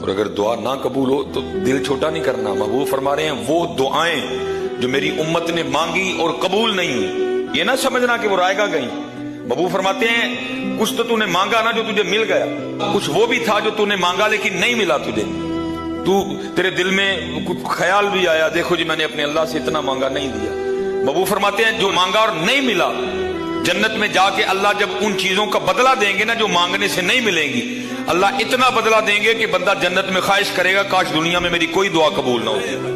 और अगर दुआ ना कबूल हो तो दिल छोटा नहीं करना। महबूब फरमा रहे हैं वो दुआएं जो मेरी उम्मत ने मांगी और कबूल नहीं हुई, ये ना समझना कि वो रायगा गई। महबूब फरमाते हैं कुछ तो तूने मांगा ना जो तुझे मिल गया, कुछ वो भी था जो तूने मांगा लेकिन नहीं मिला तुझे। तेरे दिल में कुछ ख्याल भी आया, देखो जी मैंने अपने अल्लाह से इतना मांगा नहीं दिया। महबूब फरमाते हैं जो मांगा और नहीं मिला, जन्नत में जाके अल्लाह जब उन चीजों का बदला देंगे ना जो मांगने से नहीं मिलेंगी, अल्लाह इतना बदला देंगे कि बंदा जन्नत में ख्वाहिश करेगा काश दुनिया में मेरी कोई दुआ कबूल ना हो।